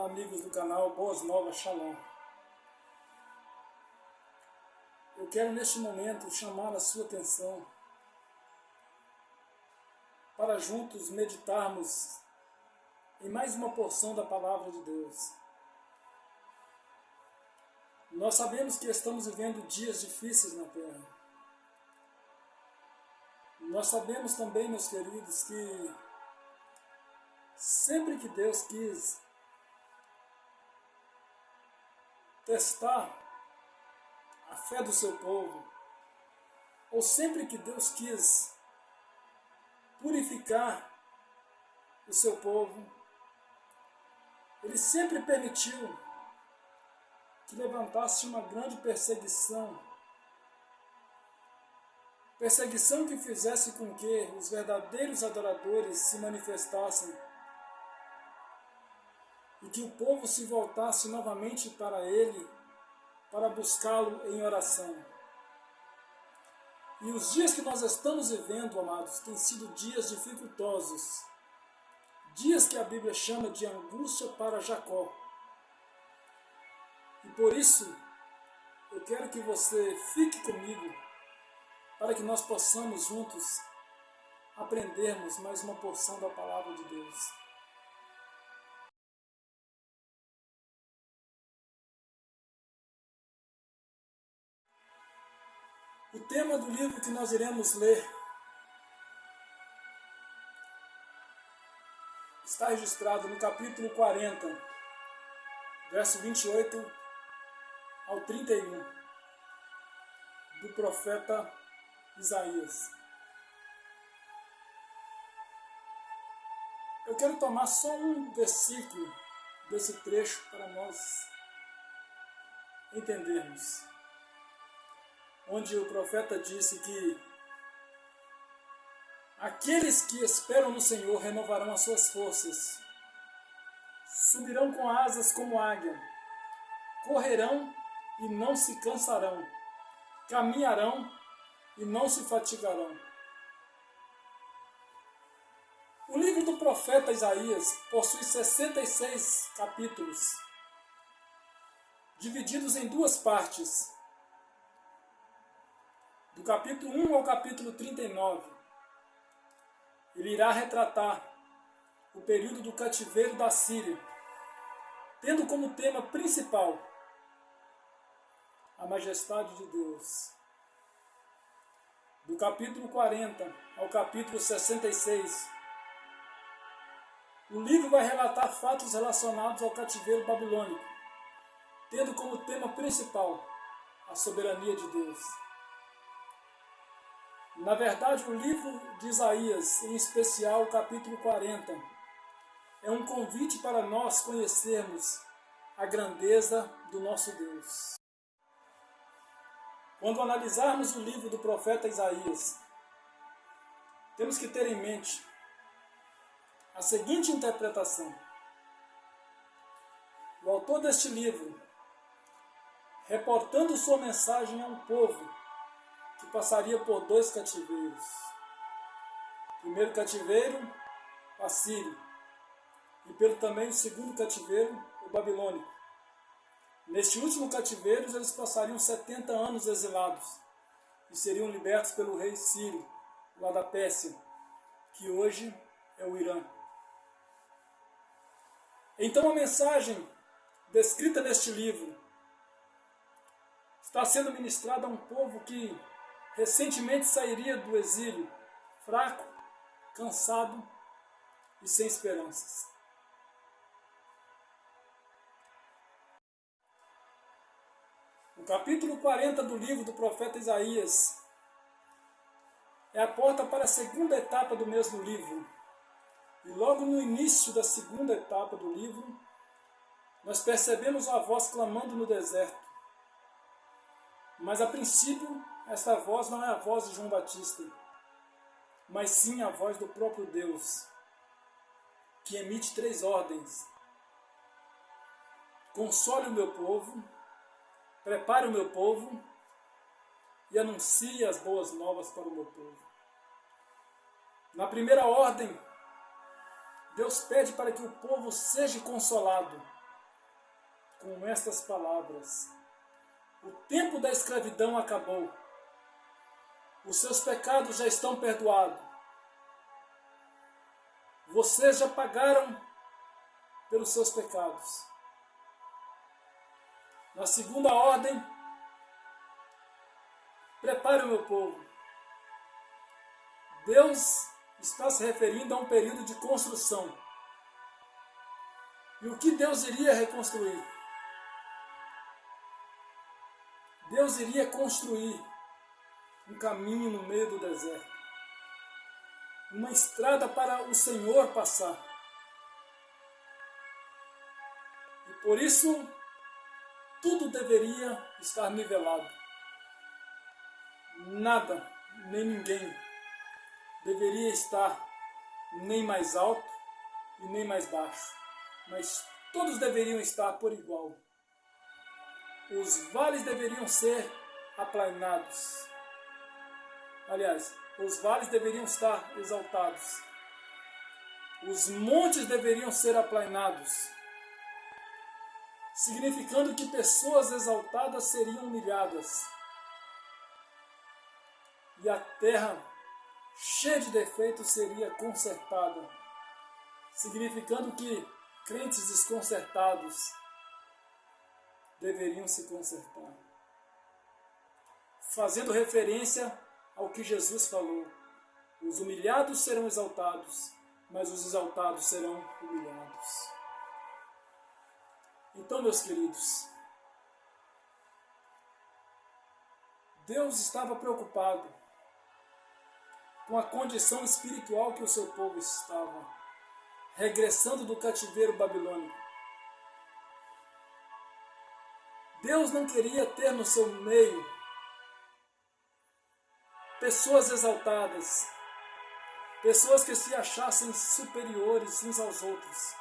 Olá, amigos do canal Boas Novas Shalom. Eu quero neste momento chamar a sua atenção para juntos meditarmos em mais uma porção da Palavra de Deus. Nós sabemos que estamos vivendo dias difíceis na Terra. Nós sabemos também, meus queridos, que sempre que Deus quis testar a fé do seu povo, ou sempre que Deus quis purificar o seu povo, Ele sempre permitiu que levantasse uma grande perseguição que fizesse com que os verdadeiros adoradores se manifestassem e que o povo se voltasse novamente para Ele, para buscá-lo em oração. E os dias que nós estamos vivendo, amados, têm sido dias dificultosos, dias que a Bíblia chama de angústia para Jacó. E por isso, eu quero que você fique comigo, para que nós possamos juntos aprendermos mais uma porção da Palavra de Deus. O tema do livro que nós iremos ler está registrado no capítulo 40, verso 28 ao 31, do profeta Isaías. Eu quero tomar só um versículo desse trecho para nós entendermos, onde o profeta disse que aqueles que esperam no Senhor renovarão as suas forças, subirão com asas como águia, correrão e não se cansarão, caminharão e não se fatigarão. O livro do profeta Isaías possui 66 capítulos, divididos em duas partes, do capítulo 1 ao capítulo 39, ele irá retratar o período do cativeiro da Síria, tendo como tema principal a majestade de Deus. Do capítulo 40 ao capítulo 66, o livro vai relatar fatos relacionados ao cativeiro babilônico, tendo como tema principal a soberania de Deus. Na verdade, o livro de Isaías, em especial o capítulo 40, é um convite para nós conhecermos a grandeza do nosso Deus. Quando analisarmos o livro do profeta Isaías, temos que ter em mente a seguinte interpretação. O autor deste livro, reportando sua mensagem a um povo que passaria por dois cativeiros. Primeiro cativeiro, o assírio, e pelo também o segundo cativeiro, o babilônico. Neste último cativeiro, eles passariam 70 anos exilados e seriam libertos pelo rei Sírio, lá da Pérsia, que hoje é o Irã. Então a mensagem descrita neste livro está sendo ministrada a um povo que recentemente sairia do exílio, fraco, cansado e sem esperanças. O capítulo 40 do livro do profeta Isaías é a porta para a segunda etapa do mesmo livro. E logo no início da segunda etapa do livro, nós percebemos a voz clamando no deserto. Mas a princípio, esta voz não é a voz de João Batista, mas sim a voz do próprio Deus, que emite 3 ordens. Console o meu povo, prepare o meu povo e anuncie as boas novas para o meu povo. Na primeira ordem, Deus pede para que o povo seja consolado, com estas palavras: o tempo da escravidão acabou. Os seus pecados já estão perdoados. Vocês já pagaram pelos seus pecados. Na segunda ordem, prepare o meu povo. Deus está se referindo a um período de construção. E o que Deus iria reconstruir? Deus iria construir um caminho no meio do deserto, uma estrada para o Senhor passar. E por isso, tudo deveria estar nivelado. Nada, nem ninguém deveria estar nem mais alto e nem mais baixo, mas todos deveriam estar por igual. Os vales deveriam ser aplainados. Aliás, os vales deveriam estar exaltados. Os montes deveriam ser aplainados, significando que pessoas exaltadas seriam humilhadas. E a terra, cheia de defeitos, seria consertada, significando que crentes desconcertados deveriam se consertar, fazendo referência ao que Jesus falou: os humilhados serão exaltados, mas os exaltados serão humilhados. Então, meus queridos, Deus estava preocupado com a condição espiritual que o seu povo estava, regressando do cativeiro babilônico. Deus não queria ter no seu meio pessoas exaltadas, pessoas que se achassem superiores uns aos outros.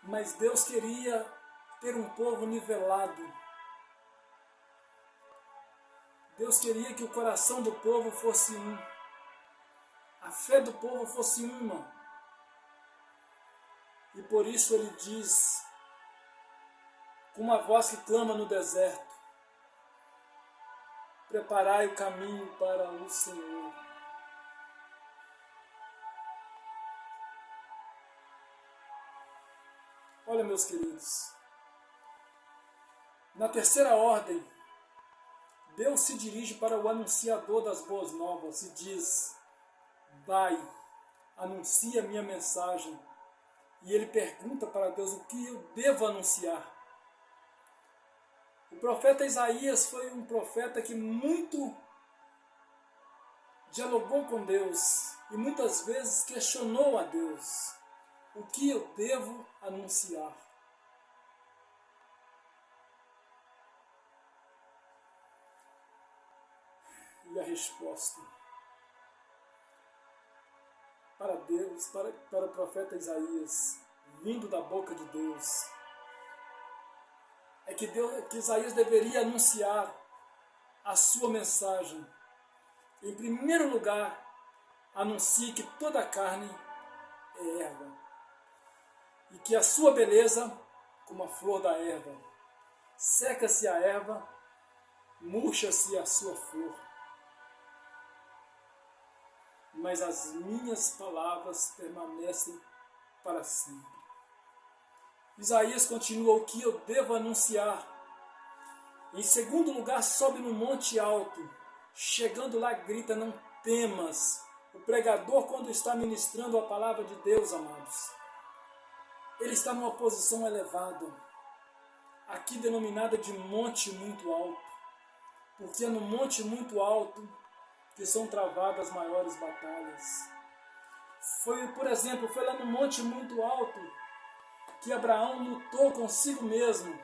Mas Deus queria ter um povo nivelado. Deus queria que o coração do povo fosse um, a fé do povo fosse uma. E por isso ele diz, com uma voz que clama no deserto: preparai o caminho para o Senhor. Olha, meus queridos, na terceira ordem, Deus se dirige para o anunciador das boas novas e diz: vai, anuncia a minha mensagem. E ele pergunta para Deus: o que eu devo anunciar? O profeta Isaías foi um profeta que muito dialogou com Deus e muitas vezes questionou a Deus: o que eu devo anunciar? E a resposta para Deus, para o profeta Isaías, vindo da boca de Deus, é que Isaías deveria anunciar a sua mensagem. Em primeiro lugar, anuncie que toda a carne é erva, e que a sua beleza, como a flor da erva, seca-se a erva, murcha-se a sua flor. Mas as minhas palavras permanecem para sempre. Isaías continua: o que eu devo anunciar? Em segundo lugar, sobe no monte alto. Chegando lá, grita: não temas. O pregador, quando está ministrando a palavra de Deus, amados, ele está numa posição elevada, aqui denominada de monte muito alto, porque é no monte muito alto que são travadas as maiores batalhas. Por exemplo, foi lá no monte muito alto que Abraão lutou consigo mesmo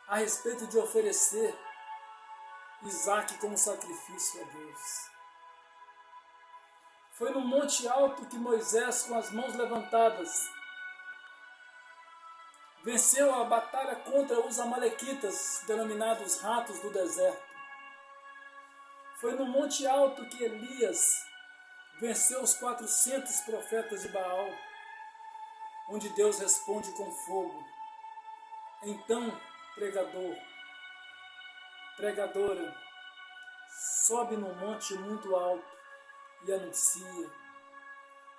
a respeito de oferecer Isaque como sacrifício a Deus. Foi no monte alto que Moisés, com as mãos levantadas, venceu a batalha contra os amalequitas, denominados ratos do deserto. Foi no monte alto que Elias venceu os 400 profetas de Baal. onde Deus responde com fogo. Então, pregador, pregadora, sobe num monte muito alto e anuncia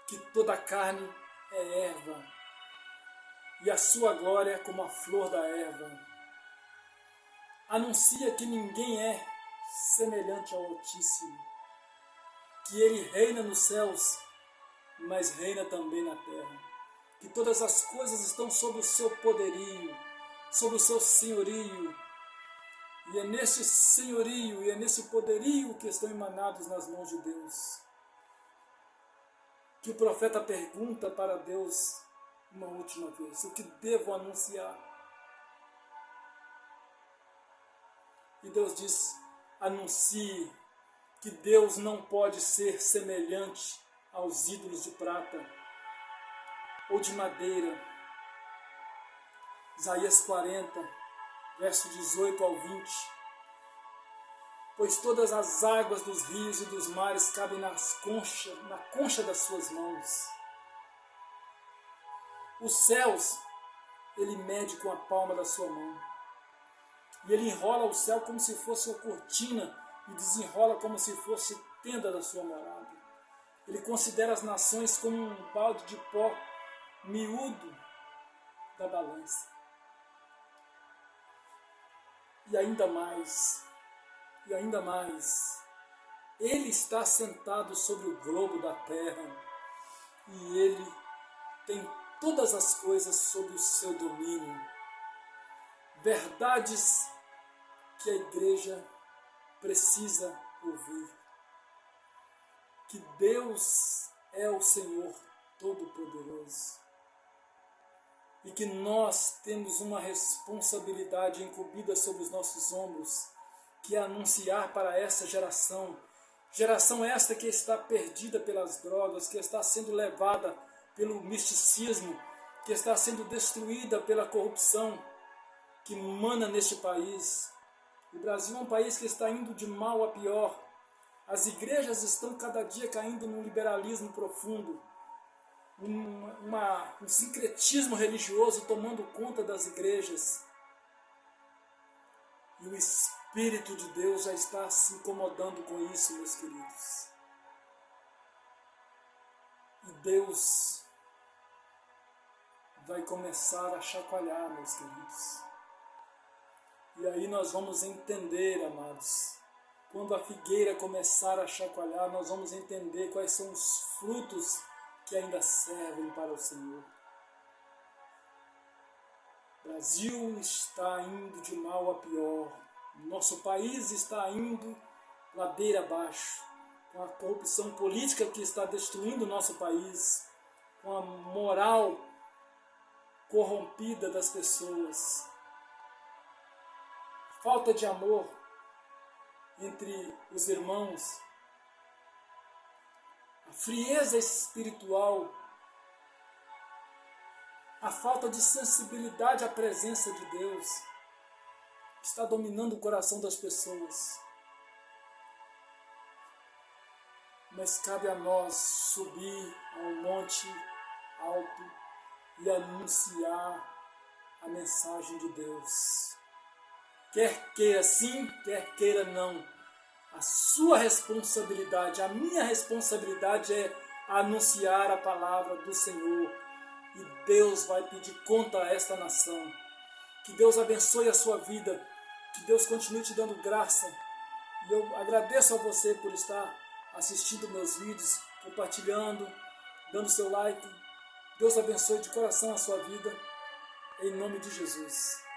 que toda a carne é erva, e a sua glória é como a flor da erva. Anuncia que ninguém é semelhante ao Altíssimo, que Ele reina nos céus, mas reina também na terra, que todas as coisas estão sob o seu poderio, sob o seu senhorio, e é nesse senhorio e é nesse poderio que estão emanados nas mãos de Deus. Que o profeta pergunta para Deus uma última vez: o que devo anunciar? E Deus diz: anuncie que Deus não pode ser semelhante aos ídolos de prata ou de madeira. Isaías 40, verso 18 ao 20. Pois todas as águas dos rios e dos mares cabem na concha das suas mãos. Os céus Ele mede com a palma da sua mão. E Ele enrola o céu como se fosse uma cortina e desenrola como se fosse tenda da sua morada. Ele considera as nações como um balde de pó miúdo da balança. E ainda mais, Ele está sentado sobre o globo da terra e Ele tem todas as coisas sob o seu domínio. Verdades que a igreja precisa ouvir. Que Deus é o Senhor Todo-Poderoso. E que nós temos uma responsabilidade incumbida sobre os nossos ombros, que é anunciar para essa geração esta que está perdida pelas drogas, que está sendo levada pelo misticismo, que está sendo destruída pela corrupção que mana neste país. O Brasil é um país que está indo de mal a pior. As igrejas estão cada dia caindo num liberalismo profundo, um sincretismo religioso tomando conta das igrejas. E o Espírito de Deus já está se incomodando com isso, meus queridos. E Deus vai começar a chacoalhar, meus queridos. E aí nós vamos entender, amados, quando a figueira começar a chacoalhar, nós vamos entender quais são os frutos que ainda servem para o Senhor. O Brasil está indo de mal a pior. Nosso país está indo ladeira abaixo, com a corrupção política que está destruindo o nosso país, com a moral corrompida das pessoas. Falta de amor entre os irmãos, a frieza espiritual, a falta de sensibilidade à presença de Deus está dominando o coração das pessoas. Mas cabe a nós subir a um monte alto e anunciar a mensagem de Deus. Quer queira sim, quer queira não. A sua responsabilidade, a minha responsabilidade é anunciar a palavra do Senhor. E Deus vai pedir conta a esta nação. Que Deus abençoe a sua vida. Que Deus continue te dando graça. E eu agradeço a você por estar assistindo meus vídeos, compartilhando, dando seu like. Deus abençoe de coração a sua vida. Em nome de Jesus.